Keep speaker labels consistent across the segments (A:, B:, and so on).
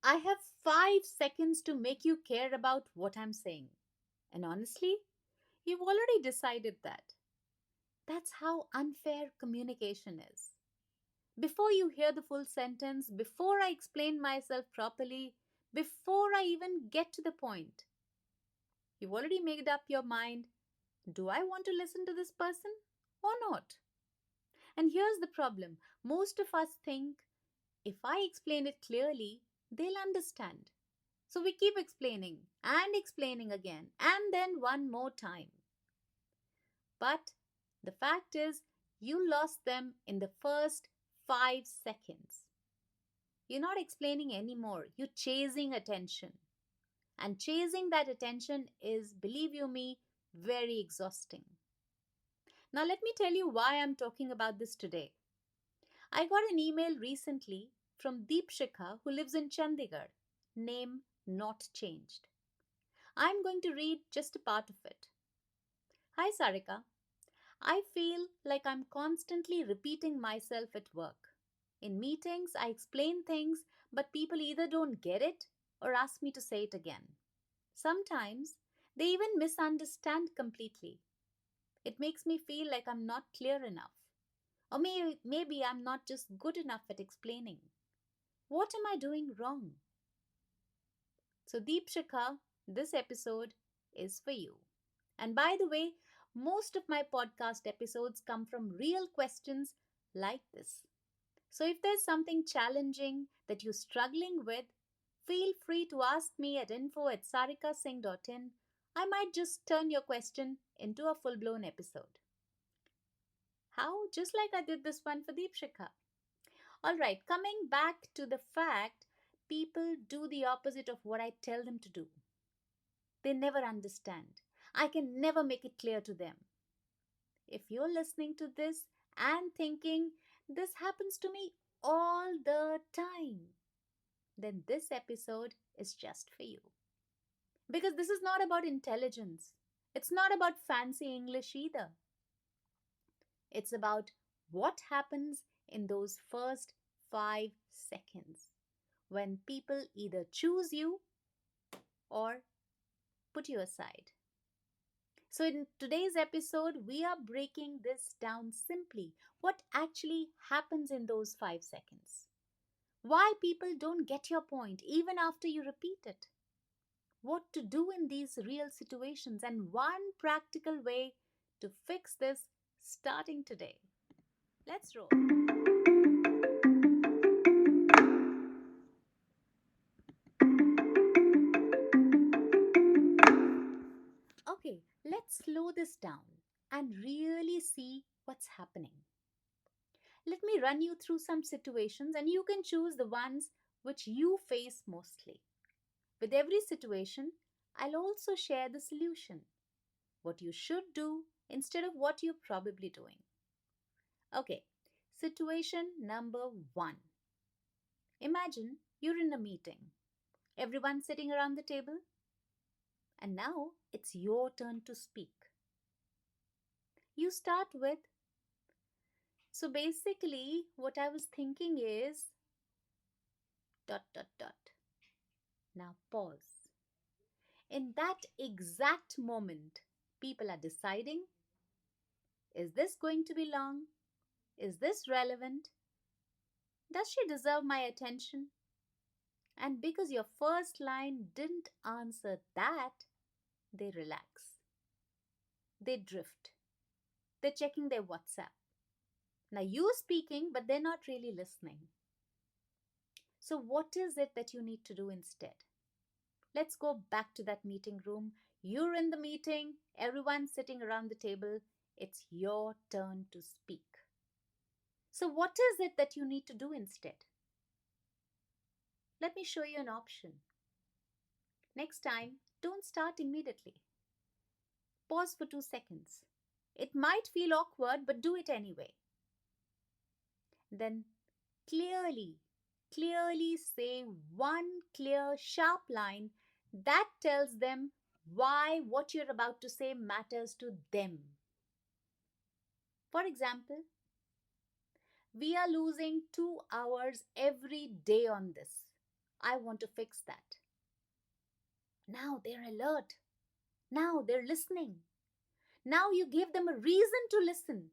A: I have 5 seconds to make you care about what I'm saying. And honestly, you've already decided that. That's how unfair communication is. Before you hear the full sentence, before I explain myself properly, before I even get to the point, you've already made up your mind. Do I want to listen to this person or not? And here's the problem, most of us think if I explain it clearly, they'll understand. So we keep explaining and explaining again and then one more time. But the fact is, you lost them in the first 5 seconds. You're not explaining anymore, you're chasing attention. And chasing that attention is, believe you me, very exhausting. Now, let me tell you why I'm talking about this today. I got an email recently from Deepshikha, who lives in Chandigarh, name not changed. I'm going to read just a part of it. Hi Sarika, I feel like I'm constantly repeating myself at work. In meetings, I explain things, but people either don't get it or ask me to say it again. Sometimes they even misunderstand completely. It makes me feel like I'm not clear enough. Or maybe I'm not just good enough at explaining. What am I doing wrong? So, Deepshikha, this episode is for you. And by the way, most of my podcast episodes come from real questions like this. So, if there's something challenging that you're struggling with, feel free to ask me at info@sarikasingh.in. I might just turn your question into a full blown episode. How? Just like I did this one for Deepshikha. Alright, coming back to the fact, people do the opposite of what I tell them to do. They never understand. I can never make it clear to them. If you're listening to this and thinking, this happens to me all the time, then this episode is just for you. Because this is not about intelligence. It's not about fancy English either. It's about what happens in those first 5 seconds when people either choose you or put you aside. So, in today's episode, we are breaking this down simply. What actually happens in those 5 seconds? Why people don't get your point even after you repeat it? What to do in these real situations, and one practical way to fix this starting today. Let's roll. Okay, let's slow this down and really see what's happening. Let me run you through some situations and you can choose the ones which you face mostly. With every situation, I'll also share the solution, what you should do instead of what you're probably doing. Okay, situation number 1. Imagine you're in a meeting, everyone sitting around the table, and now it's your turn to speak. You start with, so basically, what I was thinking is dot dot dot. Now pause. In that exact moment, people are deciding, is this going to be long? Is this relevant? Does she deserve my attention? And because your first line didn't answer that, they relax. They drift. They're checking their WhatsApp. Now you're speaking, but they're not really listening. So what is it that you need to do instead? Let's go back to that meeting room. You're in the meeting, everyone's sitting around the table. It's your turn to speak. So what is it that you need to do instead? Let me show you an option. Next time, don't start immediately. Pause for 2 seconds. It might feel awkward, but do it anyway. Then clearly say one clear, sharp line that tells them why what you're about to say matters to them. For example, we are losing 2 hours every day on this. I want to fix that. Now they're alert. Now they're listening. Now you gave them a reason to listen.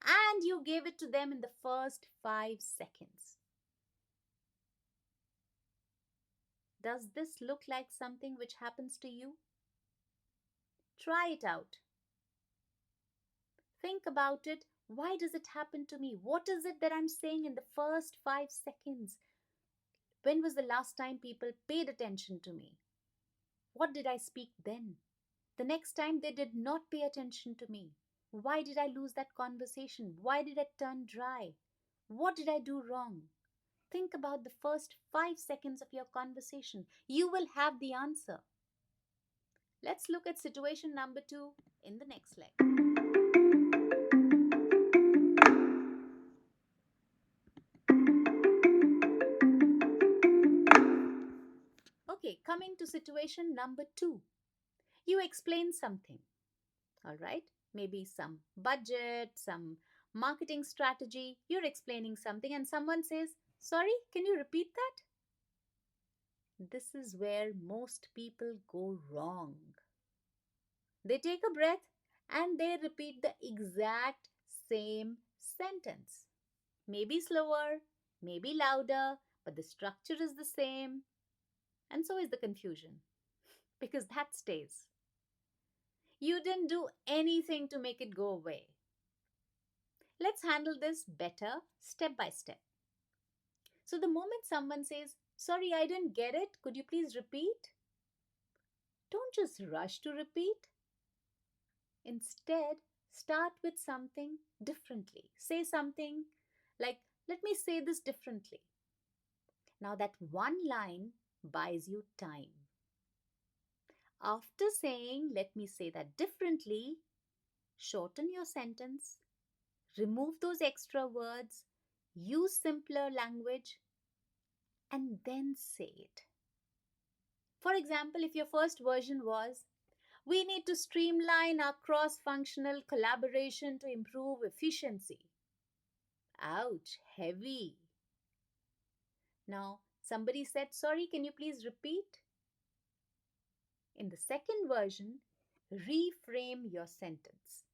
A: And you gave it to them in the first 5 seconds. Does this look like something which happens to you? Try it out. Think about it. Why does it happen to me? What is it that I'm saying in the first 5 seconds? When was the last time people paid attention to me? What did I speak then? The next time they did not pay attention to me. Why did I lose that conversation? Why did it turn dry? What did I do wrong? Think about the first 5 seconds of your conversation. You will have the answer. Let's look at situation number 2 in the next leg. Okay, coming to situation number 2. You explain something, all right? Maybe some budget, some marketing strategy. You're explaining something, and someone says, "Sorry, can you repeat that?" This is where most people go wrong. They take a breath and they repeat the exact same sentence. Maybe slower, maybe louder, but the structure is the same. And so is the confusion, because that stays. You didn't do anything to make it go away. Let's handle this better step by step. So, the moment someone says, "Sorry, I didn't get it, could you please repeat?" Don't just rush to repeat. Instead, start with something differently. Say something like, "Let me say this differently." Now, that one line buys you time. After saying, "Let me say that differently," shorten your sentence, remove those extra words, use simpler language, and then say it. For example, if your first version was, "We need to streamline our cross functional collaboration to improve efficiency." Ouch, heavy. Now, somebody said, "Sorry, can you please repeat?" In the second version, reframe your sentence.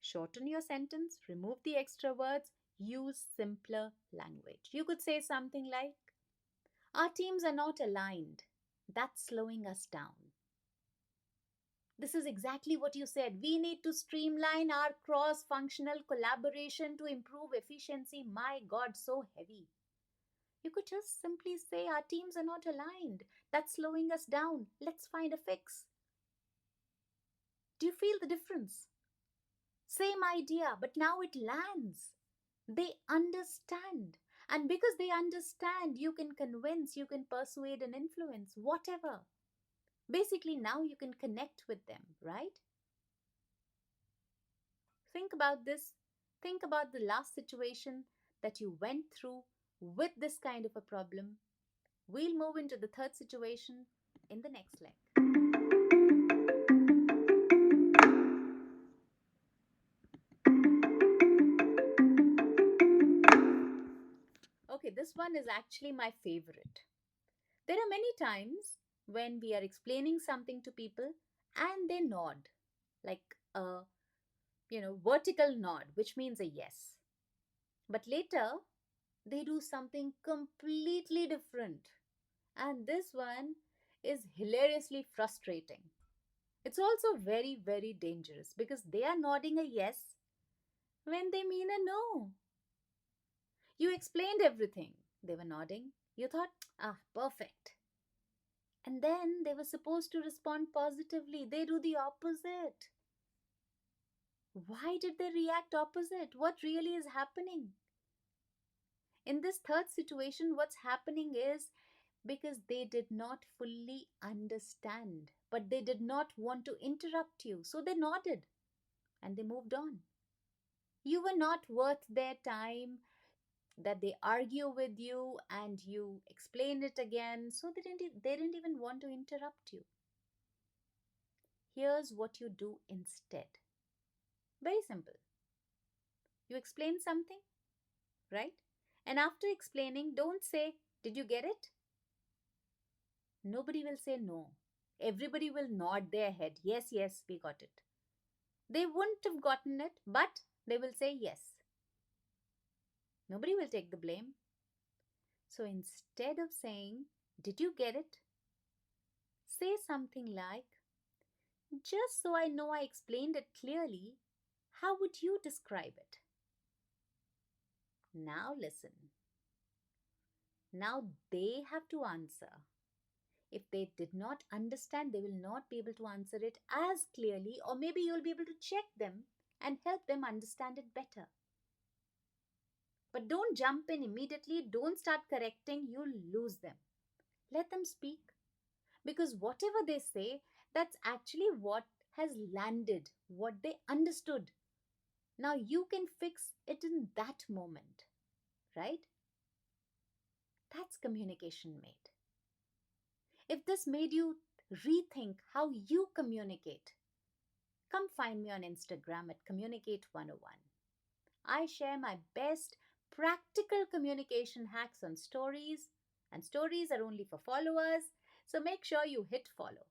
A: Shorten your sentence, remove the extra words, use simpler language. You could say something like, "Our teams are not aligned. That's slowing us down." This is exactly what you said. "We need to streamline our cross functional collaboration to improve efficiency." My God, so heavy. You could just simply say, "Our teams are not aligned. That's slowing us down. Let's find a fix." Do you feel the difference? Same idea, but now it lands. They understand. And because they understand, you can convince, you can persuade and influence, whatever. Basically, now you can connect with them, right? Think about this. Think about the last situation that you went through with this kind of a problem. We'll move into the third situation in the next leg. Okay, this one is actually my favorite. There are many times when we are explaining something to people and they nod, like a vertical nod, which means a yes. But later they do something completely different. And this one is hilariously frustrating. It's also very, very dangerous because they are nodding a yes when they mean a no. You explained everything. They were nodding. You thought, "Ah, perfect." And then they were supposed to respond positively. They do the opposite. Why did they react opposite? What really is happening? In this third situation, what's happening is because they did not fully understand, but they did not want to interrupt you. So they nodded and they moved on. You were not worth their time that they argue with you and you explain it again. So they didn't even want to interrupt you. Here's what you do instead. Very simple. You explain something, right? And after explaining, don't say, "Did you get it?" Nobody will say no. Everybody will nod their head. Yes, yes, we got it. They wouldn't have gotten it, but they will say yes. Nobody will take the blame. So instead of saying, "Did you get it?" say something like, "Just so I know I explained it clearly, how would you describe it?" Now listen. Now they have to answer. If they did not understand, they will not be able to answer it as clearly, or maybe you'll be able to check them and help them understand it better. But don't jump in immediately, don't start correcting, you'll lose them. Let them speak, because whatever they say, that's actually what has landed, what they understood. Now you can fix it in that moment, right? That's communication made. If this made you rethink how you communicate, come find me on Instagram at Communicate 101. I share my best practical communication hacks on stories, and stories are only for followers, so make sure you hit follow.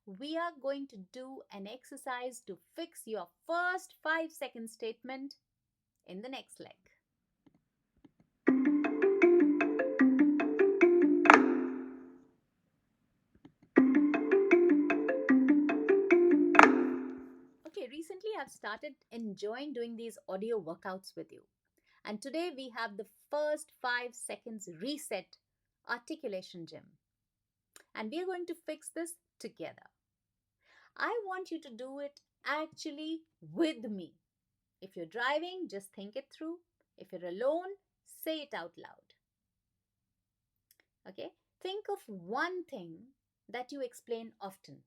A: We are going to do an exercise to fix your first 5-second statement in the next leg. Okay, recently I've started enjoying doing these audio workouts with you. And today we have the first 5 seconds reset articulation gym. And we are going to fix this together. I want you to do it actually with me. If you're driving, just think it through. If you're alone, say it out loud. Okay? Think of one thing that you explain often.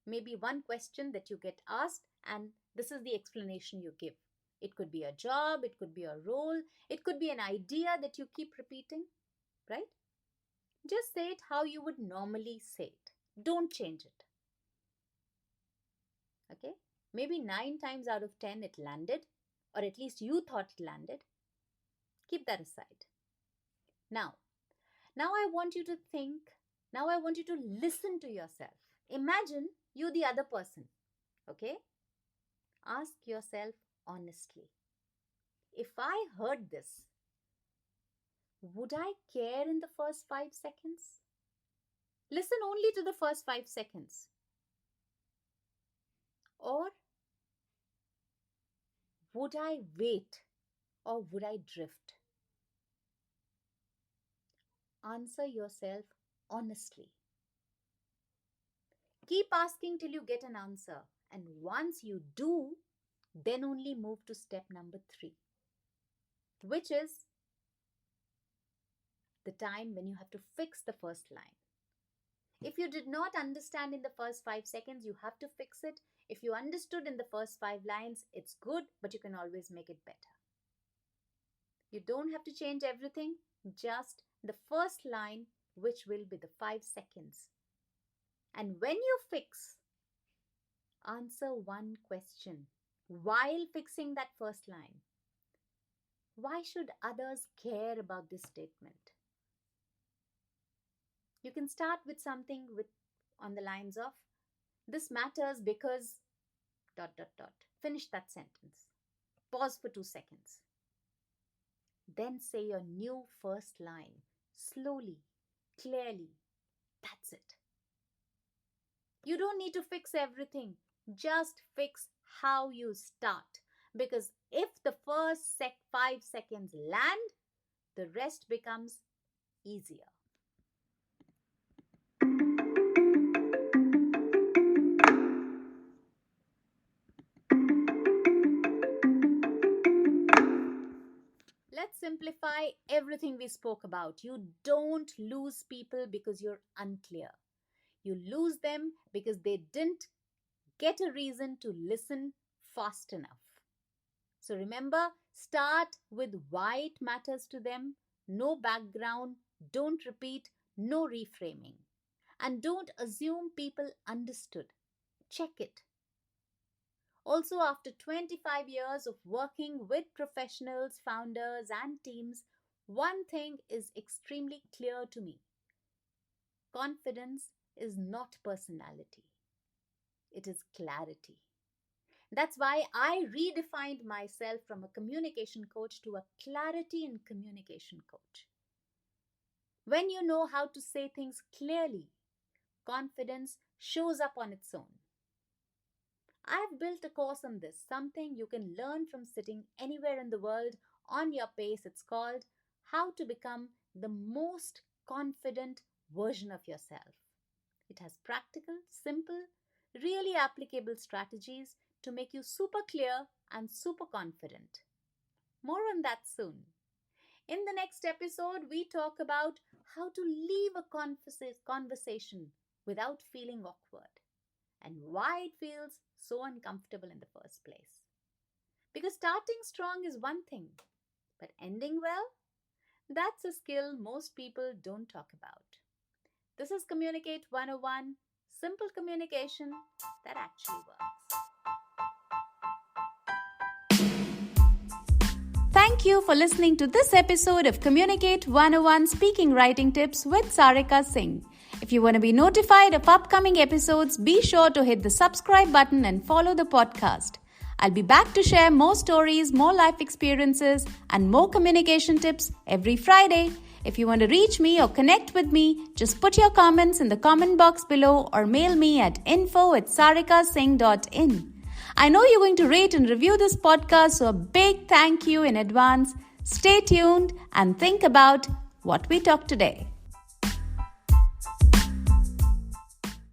A: Maybe one question that you get asked, and this is the explanation you give. It could be a job, it could be a role, it could be an idea that you keep repeating, right? Just say it how you would normally say it. Don't change it. Okay? Maybe 9 times out of 10 it landed, or at least you thought it landed. Keep that aside. Now I want you to think, now I want you to listen to yourself. Imagine you the other person. Okay? Ask yourself honestly. If I heard this, would I care in the first 5 seconds? Listen only to the first 5 seconds. Or would I wait? Or would I drift? Answer yourself honestly. Keep asking till you get an answer. And once you do, then only move to step number 3, which is the time when you have to fix the first line. If you did not understand in the first 5 seconds, you have to fix it. If you understood in the first 5 lines, it's good, but you can always make it better. You don't have to change everything, just the first line, which will be the 5 seconds. And when you fix, answer one question while fixing that first line. Why should others care about this statement? You can start with something with on the lines of, this matters because ... Finish that sentence. Pause for 2 seconds. Then say your new first line slowly, clearly. That's it. You don't need to fix everything. Just fix how you start. Because if the first 5 seconds land, the rest becomes easier. Let's simplify everything we spoke about. You don't lose people because you're unclear. You lose them because they didn't get a reason to listen fast enough. So remember, start with why it matters to them. No background, don't repeat, no reframing. And don't assume people understood. Check it. Also, after 25 years of working with professionals, founders, and teams, one thing is extremely clear to me. Confidence is not personality, it is clarity. That's why I redefined myself from a communication coach to a clarity and communication coach. When you know how to say things clearly, confidence shows up on its own. I've built a course on this, something you can learn from sitting anywhere in the world on your pace. It's called How to Become the Most Confident Version of Yourself. It has practical, simple, really applicable strategies to make you super clear and super confident. More on that soon. In the next episode, we talk about how to leave a conversation without feeling awkward and why it feels so uncomfortable in the first place. Because starting strong is one thing, but ending well, that's a skill most people don't talk about. This is Communicate 101, simple communication that actually works. Thank you for listening to this episode of Communicate 101 Speaking Writing Tips with Sarika Singh. If you want to be notified of upcoming episodes, be sure to hit the subscribe button and follow the podcast. I'll be back to share more stories, more life experiences, and more communication tips every Friday. If you want to reach me or connect with me, just put your comments in the comment box below or mail me at info@sarikasingh.in. I know you're going to rate and review this podcast, so a big thank you in advance. Stay tuned and think about what we talked today.